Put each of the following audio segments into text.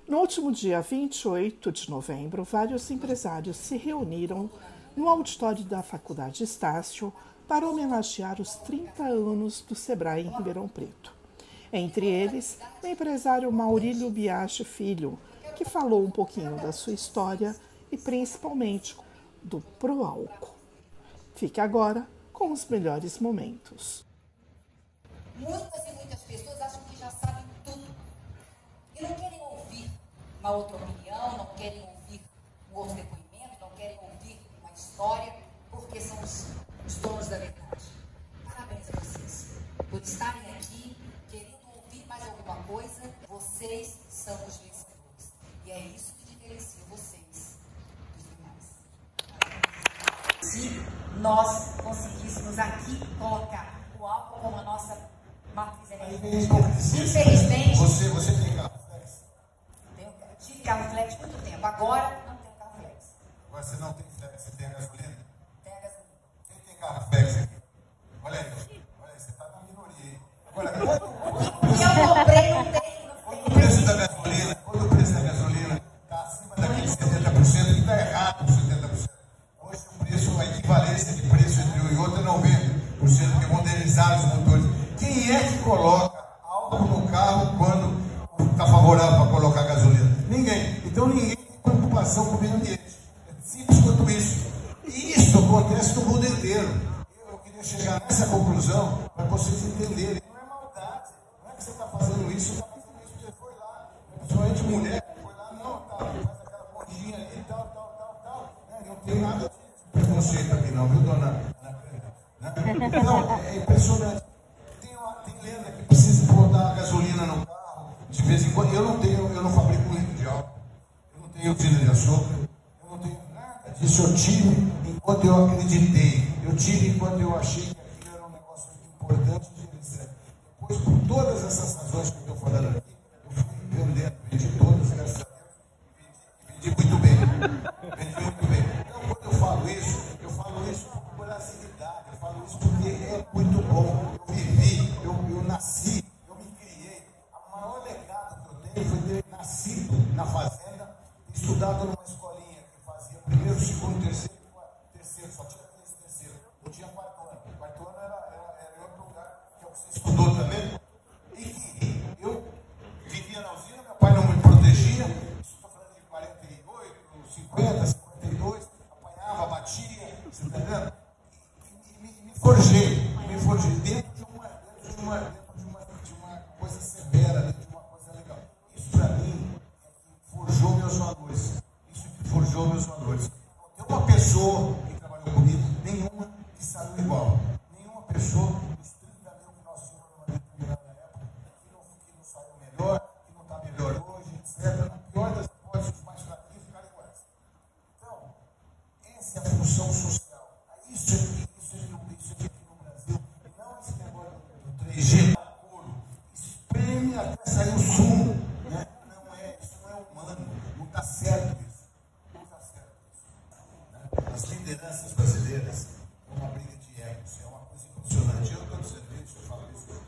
No último dia 28 de novembro, vários empresários se reuniram no auditório da Faculdade Estácio para homenagear os 30 anos do Sebrae em Ribeirão Preto. Entre eles, o empresário Maurílio Biache Filho, que falou um pouquinho da sua história e principalmente do Proálcool. Fique agora com os melhores momentos. Muitas e muitas pessoas acham que já sabem tudo e não querem ouvir uma outra opinião, não querem ouvir um outro depoimento, não querem ouvir uma história, porque são os donos da verdade. Parabéns a vocês por estarem aqui, querendo ouvir mais alguma coisa. Vocês são os vencedores. E é isso que diferencia vocês dos demais. Se nós conseguíssemos aqui colocar o álcool como a nossa matriz energética, infelizmente... Você tem carro flex? Tive carro flex muito tempo, agora não tenho carro flex. Agora você não tem flex, você tem a gasolina? Tem a gasolina. Quem tem carro flex aqui? Olha aí, você está na minoria aí. Agora, Eu comprei, não tenho. quando o preço da gasolina está acima daquele 70%, que está errado os 70%. Hoje o preço, a equivalência de preço entre um e outro é 90%, que modernizaram os motores. Quem é que coloca álcool no carro quando está favorável para colocar gasolina? Ninguém. Então ninguém tem preocupação com o meio ambiente. É simples quanto isso. E isso acontece no mundo inteiro. Eu queria chegar nessa conclusão para vocês entenderem. Não é maldade. Não é que você está fazendo isso, está fazendo isso porque foi lá. Principalmente mulher, foi lá, não, tá, faz aquela pontinha ali e tal. Não tem nada de preconceito aqui não, viu, dona? Não, é impressionante. Tem lenda que precisa botar gasolina no carro de vez em quando. Eu não fabrico litro de álcool, eu não tenho usina de açúcar, eu não tenho nada disso. Eu tive enquanto eu acreditei, eu tive enquanto eu achei que aquilo era um negócio importante de vencer. Depois, por todas essas razões que eu estou falando aqui, eu fui vendendo, vendi todas, graças a Deus, e vendi muito bem. Vendi muito bem. Então, quando eu falo isso por agilidade, eu falo isso porque é muito bom. Eu vivi, eu nasci, eu me criei. O maior legado que eu tenho foi ter nascido na fazenda, estudado numa escolinha que fazia primeiro, segundo, terceiro, só tinha 3 terceiros. Eu tinha 4 anos. 4 anos era em outro lugar, que é o que você estudou também. E que eu vivia na usina, meu pai não me protegia. Isso estou falando de 48, 50, 52, apanhava, batia, você está entendendo? Me forjei dentro de uma coisa severa, dentro de uma coisa legal. Isso para mim é que forjou meus valores. Tem uma pessoa que trabalhou comigo, nenhuma que saiu igual. Nenhuma pessoa dos 30 mil que nós tínhamos numa determinada época que não saiu melhor, que não está melhor hoje, etc. Na pior das hipóteses, os mais fraquinhos ficaram iguais. Então, essa é a função social. Isso aqui no Brasil, e não esse negócio do 3G, espreme até sair o sumo. Né? Isso não é humano, não está certo isso. Né? As lideranças brasileiras é uma briga de egos, é uma coisa impressionante. Eu estou no serviço, eu falo isso,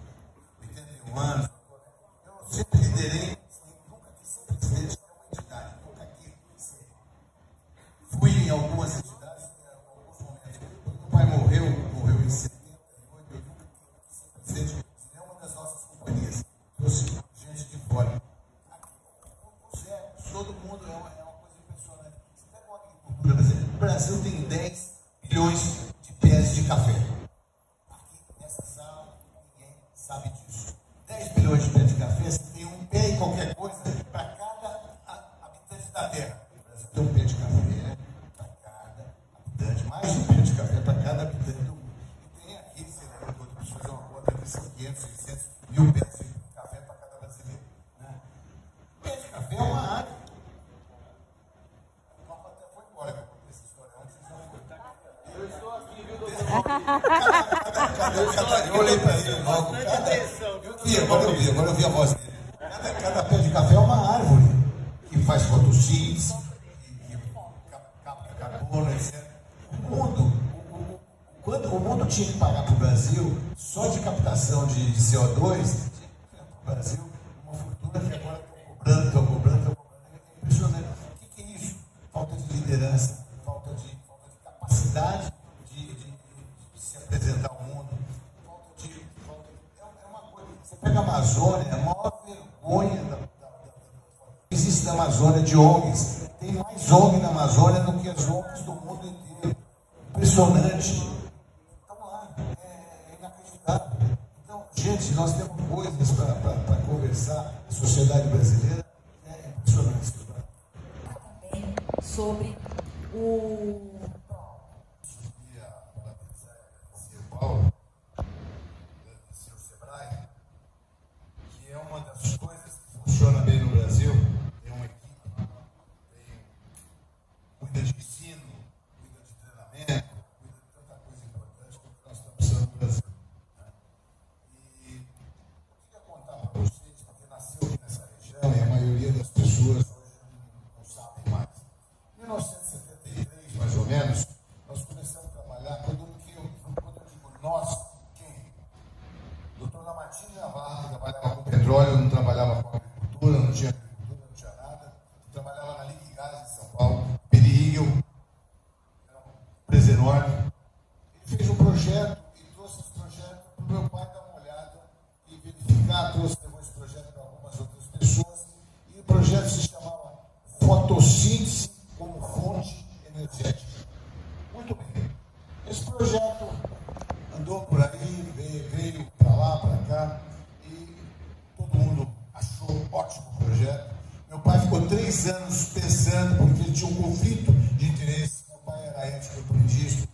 81 anos, eu sempre liderei, nunca quis ser presidente de uma entidade, nunca quis ser. Fui em algumas entidades, em alguns momentos. Quando meu pai morreu em 78, eu nunca quis ser presidente de nenhuma das nossas companhias. Trouxe gente de fora. O Zé, todo mundo é uma coisa impressionante. Você pega uma agricultura brasileira. O Brasil tem 10 bilhões de pés de café. Aqui nessa sala, ninguém sabe disso. 10 bilhões de pés de café, você tem um pé em qualquer coisa para cada habitante da terra. O Brasil tem um pé de café para cada habitante, mais um pé de café para cada habitante do mundo. E tem aqui, você lembra quando eu preciso fazer uma conta de 500, 600, 1000 peças de café para cada brasileiro. Né? Pé de café é uma árvore. O Papa até foi embora, que eu contei essa história antes, vocês não foram. Eu estou aqui, viu, doutor? Eu olhei para ele logo. Agora eu vi a voz dele. Cada pé de café é uma árvore que faz fotossíntese, que capta carbono, etc. O mundo tinha que pagar para o Brasil, só de captação de CO2, para o Brasil, uma fortuna que agora estão cobrando. É impressionante. O que é isso? Falta de liderança, falta de capacidade de se apresentar ao mundo. É uma coisa. Você pega a Amazônia, a maior vergonha existe na Amazônia de ONGs. Tem mais ONG na Amazônia do que as ONGs do mundo inteiro. Impressionante. Então, gente, nós temos coisas para conversar. A sociedade brasileira é impressionante. Também sobre o Paulo, do seu Sebrae, que é uma das coisas que funciona bem no Brasil. Tem uma equipe, cuida de ensino, cuida de treinamento, cuida de tanta coisa importante que nós estamos precisando no Brasil. Para vocês, porque nasceu aqui nessa região e a maioria das pessoas hoje não sabem mais. Em 1973, mais ou menos, nós começamos a trabalhar, quando eu digo nós, quem? Doutor Lamartine Navarro, que trabalhava com petróleo, não trabalhava com agricultura, não tinha nada, trabalhava na Ligue Gás em São Paulo, Peri Eagle, era uma empresa enorme. Ele fez um projeto e trouxe esse projeto para o meu pai dar uma olhada e verificar, levou esse projeto para algumas outras pessoas, e o projeto se chamava Fotossíntese como Fonte Energética. Muito bem. Esse projeto andou por aí, veio para lá, para cá, e todo mundo achou ótimo o projeto. Meu pai ficou 3 anos pensando, porque ele tinha um conflito de interesse. Meu pai era ético, aprendiz,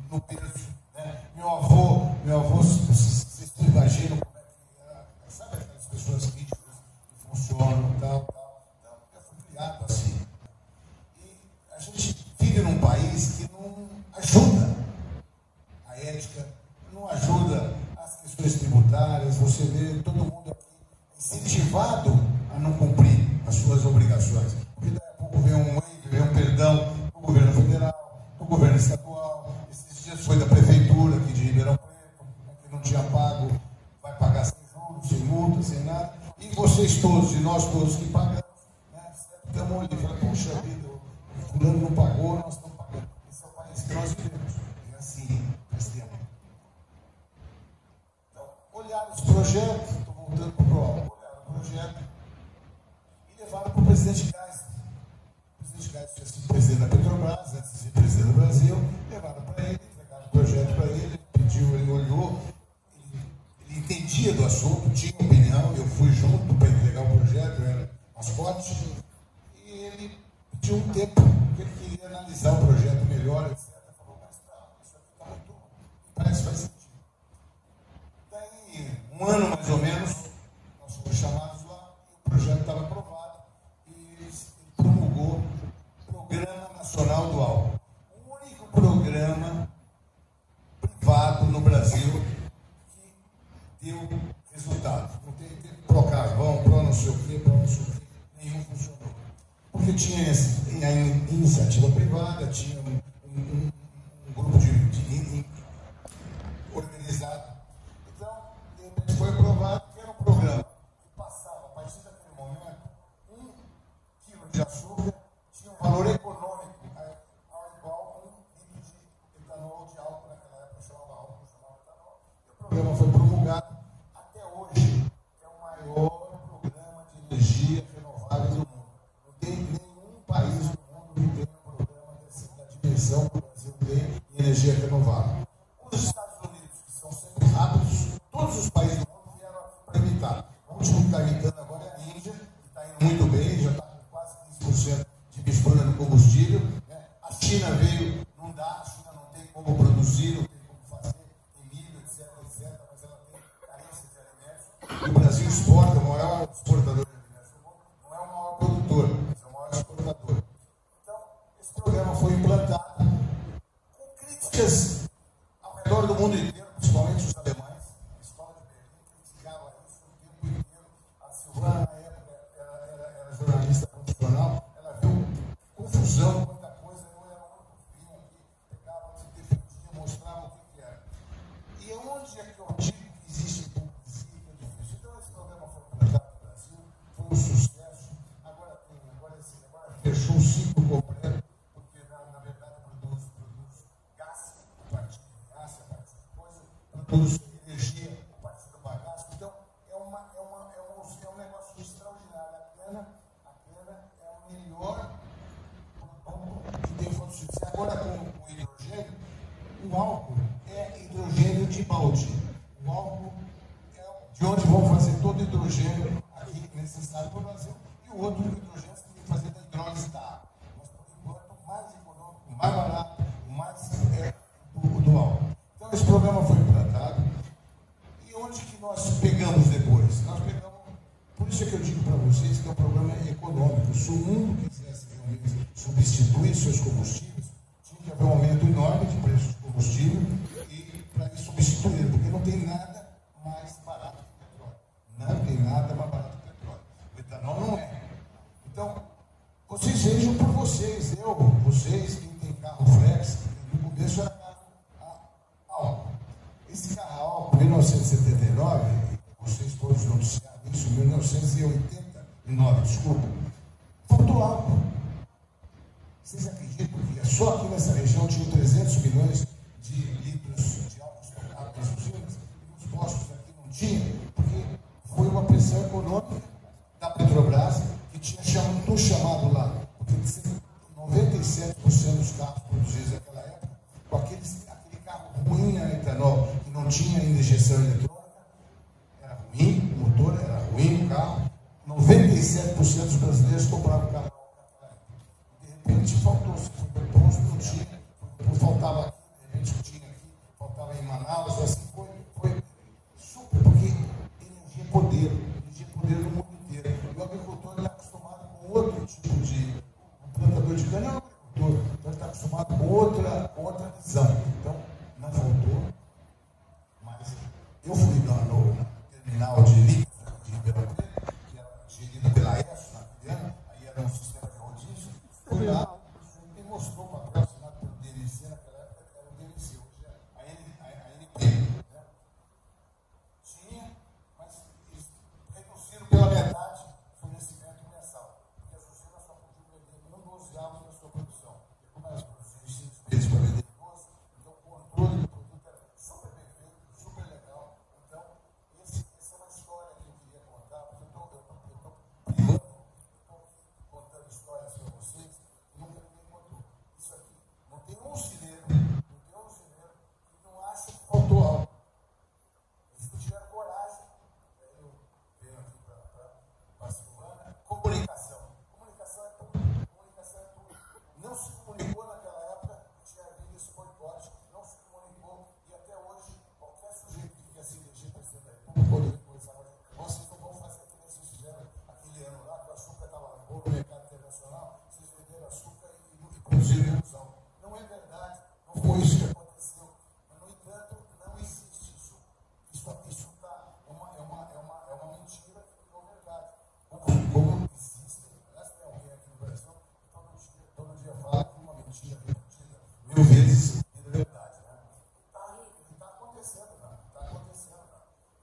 no peso. Né? Meu avô, vocês imaginam como é que era, sabe aquelas pessoas críticas que funcionam, tal. Então, eu fui criado assim. E a gente vive num país que não ajuda a ética, não ajuda as questões tributárias. Você vê todo mundo aqui incentivado a não cumprir as suas obrigações. Porque daqui a pouco vem um perdão do governo federal, do governo estadual. Esses dias foi da prefeitura aqui de Ribeirão Preto, que não tinha pago, vai pagar sem juros, sem multa, sem nada. E vocês todos, e nós todos que pagamos, né, estamos ali, falando, puxa vida, o fulano não pagou, nós estamos pagando. Esse é o país que nós vivemos. É assim, faz tempo. Então, olharam os projetos, estou voltando para o olharam o projeto e levaram para o presidente Geisel. O presidente Geisel tinha sido presidente da Petrobras, antes de ser presidente do Brasil, levaram para ele, entregaram o projeto para ele, pediu, ele olhou, ele entendia do assunto, tinha opinião, eu fui junto para entregar o projeto, eu era mascote, e ele pediu um tempo, porque ele queria analisar o projeto melhor, etc. Falou, mas isso aqui está muito, parece que faz sentido. Daí, um ano mais ou menos, nós fomos chamados lá, e o projeto estava aprovado, e ele promulgou o Programa Nacional do Álcool. O único programa privado no Brasil que deu resultado. Não tem pró-carvão, pró não sei o quê, nenhum funcionou. Porque tinha a iniciativa privada, tinha um grupo de organizado. Então, de repente foi aprovado que era um programa que passava, a partir daquele momento, 1 quilo de açúcar tinha um valor econômico ao igual a 1 litro de etanol de álcool, naquela época chamava álcool, chamava etanol. E o programa foi promulgado até hoje, que é o maior programa de energia renovável do mundo. Não tem nenhum país do mundo que tenha um programa da dimensão que o Brasil tem em energia renovável. Os Estados Unidos, que são sempre rápidos, todos os países do mundo vieram para imitar. O último que está imitando agora é a Índia, que está indo muito bem, já está com quase 15% de mistura no combustível. Né? A China veio, não dá, a China não tem como produzir, não tem como fazer, tem milho, etc, mas ela tem carência cana é o melhor produto que tem fotossíntese. Agora, com o hidrogênio, o álcool é hidrogênio de balde. O álcool é de onde vão fazer todo o hidrogênio aqui necessário para o Brasil, e o outro hidrogênio que tem que fazer da hidrólise da água. Mas, por enquanto, o mais econômico, o mais barato, o mais do álcool. Então, esse programa foi implantado. E onde que nós pegamos depois? Nós pegamos, por isso é que eu digo para vocês que é um programa econômico. Se o mundo quisesse realmente substituir seus combustíveis, tinha que haver um aumento enorme de preços de combustível e para substituir, porque não tem nada mais barato que o petróleo. Não tem nada mais barato que o petróleo. O etanol não é. Então, vocês vejam por vocês, vocês, quem tem carro flex, no começo era carro álcool. Esse carro álcool, em 1979, vocês todos noticiaram isso, em 1989, desculpa, faltou álcool. Vocês acreditam que só aqui nessa região tinha 300 milhões de litros de álcool estocado nas usinas, e nos postos aqui não tinha, porque foi uma pressão econômica da Petrobras, que tinha nos chamado lá, porque 97% dos carros produzidos naquela época, com aquele carro ruim a etanol, que não tinha ainda injeção eletrônica, era ruim, o motor era ruim, o carro, 97% dos brasileiros compravam carro naquela época. De repente faltou, se foi para o posto, não tinha, faltava aqui, de repente tinha aqui, faltava em Manaus, assim foi super, porque energia é poder no mundo inteiro. E o agricultor está acostumado com outro tipo de. O plantador de cana é um agricultor, então ele está acostumado com outra visão. Então, não faltou, mas eu fui no terminal de líquidos de Ribeirão Preto, que era gerido pela ESO, aí era um sistema de rodízio, fui lá e mostrou o papel assinado pelo DNC, naquela época era o DNC, hoje é a ANP. Né? Tinha, mas eles reduziram pela metade o fornecimento mensal, porque as usinas só podiam vender 1/12 da sua produção. E como elas produziam 5 vezes para vender 12, então o controle do produto era super bem feito, super legal. Então, essa é uma história que eu queria contar, porque eu estou contando histórias para vocês que nunca ninguém contou. Isso aqui, não tem um cineiro que não acha que faltou algo. Eles não tiveram coragem. Eu venho aqui para a Silvana. Comunicação. Comunicação é tudo. Não se comunicou naquela época, tinha havido esse boicote, não se comunicou, e até hoje, qualquer sujeito que quer se eleger presidente da República, pode começar a dizer, vocês não vão fazer o que vocês fizeram aquele ano lá, que o açúcar estava bom no mercado internacional, vocês venderam açúcar e produziram ilusão. Não é verdade, não foi isso que aconteceu. Mas, no entanto, não existe isso. Isso é uma mentira que virou verdade. Como existe, tem alguém aqui no Brasil que todo dia fala que uma mentira repetida 1000 vezes é verdade. Né? Está acontecendo, não.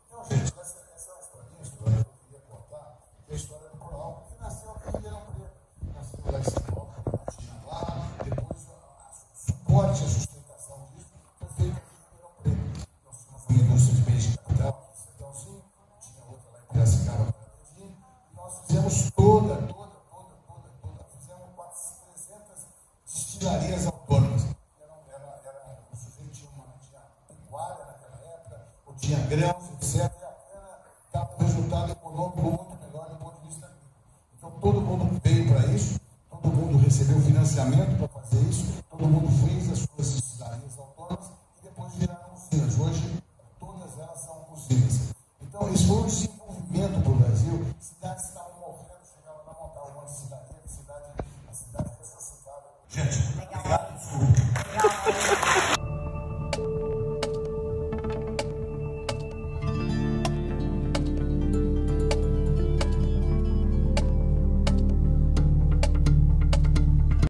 Então, gente, essa é uma historinha que eu queria contar, que é a história do Proal, que nasceu aqui em Ribeirão Preto. Nasceu lá em São Paulo, não tinha lá, depois o suporte, a sustentação disso foi feito aqui em Ribeirão Preto. Nós tínhamos uma indústria de peixe de capital, em Sertãozinho, tinha outra lá em Piracicaba, e nós fizemos toda, fizemos quase 300 destilarias autônomas. O sujeito tinha pecuária naquela época, ou tinha grãos, etc. E a cana dava um resultado econômico muito melhor do ponto de vista agrícola. Então todo mundo veio para isso, todo mundo recebeu financiamento para fazer isso, todo mundo fez as suas destilarias autônomas e depois viraram usinas. Hoje todas elas são usinas. Então isso foi um desenvolvimento para o Brasil. Cidades estavam morrendo, chegavam a montar uma cidade ressuscitada. Gente,